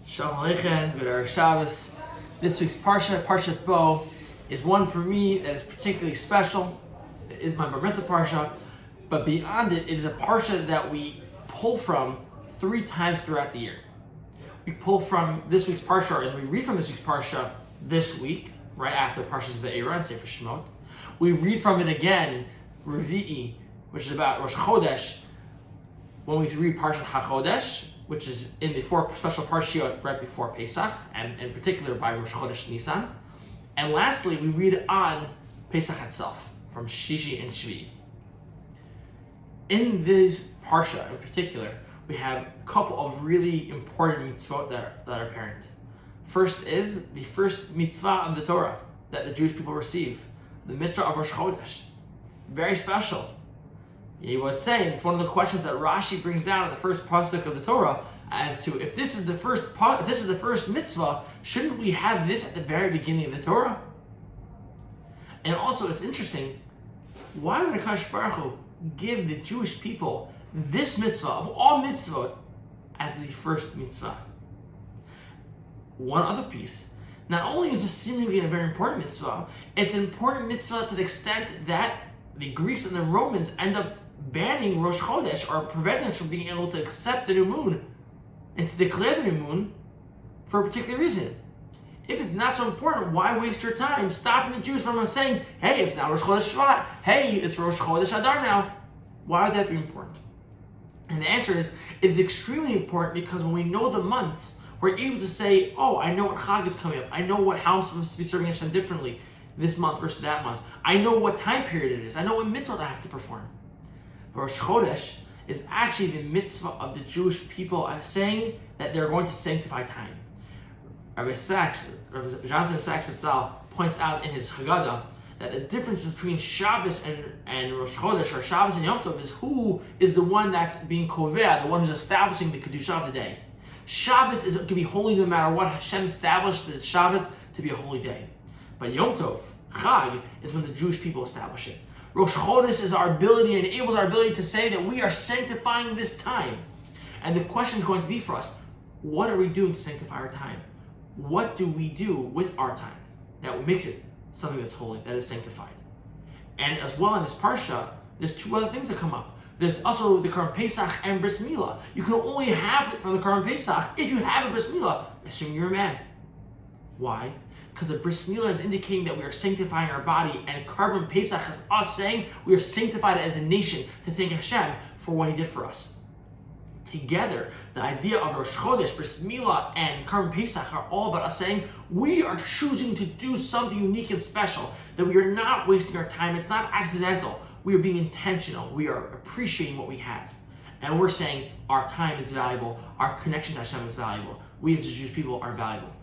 Shalom Aleichem, good Erev Shabbos. This week's Parshat Bo, is one for me that is particularly special. It is my Bar Mitzvah Parsha, but beyond it, it is a Parsha that we pull from 3 times throughout the year. We pull from this week's Parsha, and we read from this week's Parsha this week, right after Parshas Ve'era and Sefer Shemot. We read from it again, Revi'i, which is about Rosh Chodesh, when we read Parshat HaChodesh, which is in the 4 special Parshiot right before Pesach, and in particular by Rosh Chodesh Nisan. And lastly, we read on Pesach itself, from Shishi and Shvi. In this Parsha in particular, we have a couple of really important mitzvot that are apparent. First is the first mitzvah of the Torah that the Jewish people receive, the mitzvah of Rosh Chodesh. Very special. You would say, and it's one of the questions that Rashi brings down in the first pasuk of the Torah, as to if this is the first mitzvah, shouldn't we have this at the very beginning of the Torah? And also, it's interesting, why would HaKadosh Baruch Hu give the Jewish people this mitzvah of all mitzvot as the first mitzvah? One other piece. Not only is this seemingly a very important mitzvah, it's an important mitzvah to the extent that the Greeks and the Romans end up banning Rosh Chodesh, or preventing us from being able to accept the new moon and to declare the new moon for a particular reason. If it's not so important, why waste your time stopping the Jews from saying, hey, it's now Rosh Chodesh Shvat, hey, it's Rosh Chodesh Adar now? Why would that be important? And the answer is, it's extremely important because when we know the months, we're able to say, oh, I know what Chag is coming up. I know how I'm supposed to be serving Hashem differently this month versus that month. I know what time period it is. I know what mitzvot I have to perform. But Rosh Chodesh is actually the mitzvah of the Jewish people saying that they're going to sanctify time. Rabbi Jonathan Sachs Zatzal points out in his Haggadah that the difference between Shabbos and Rosh Chodesh, or Shabbos and Yom Tov, is who is the one that's being koveh, the one who's establishing the Kedusha of the day. Shabbos can be holy no matter what. Hashem established the Shabbos to be a holy day. But Yom Tov, Chag, is when the Jewish people establish it. Rosh Chodesh is our ability, and enables our ability to say that we are sanctifying this time. And the question is going to be for us, what are we doing to sanctify our time? What do we do with our time that makes it something that's holy, that is sanctified? And as well in this Parsha, there's 2 other things that come up. There's also the Karban Pesach and Bris Milah. You can only have it from the Karban Pesach if you have a Bris Milah, assuming you're a man. Why? Because the Bris Milah is indicating that we are sanctifying our body, and Karban Pesach is us saying we are sanctified as a nation to thank Hashem for what He did for us. Together, the idea of Rosh Chodesh, Bris Milah, and Karban Pesach are all about us saying we are choosing to do something unique and special, that we are not wasting our time. It's not accidental. We are being intentional. We are appreciating what we have. And we're saying our time is valuable. Our connection to Hashem is valuable. We as Jewish people are valuable.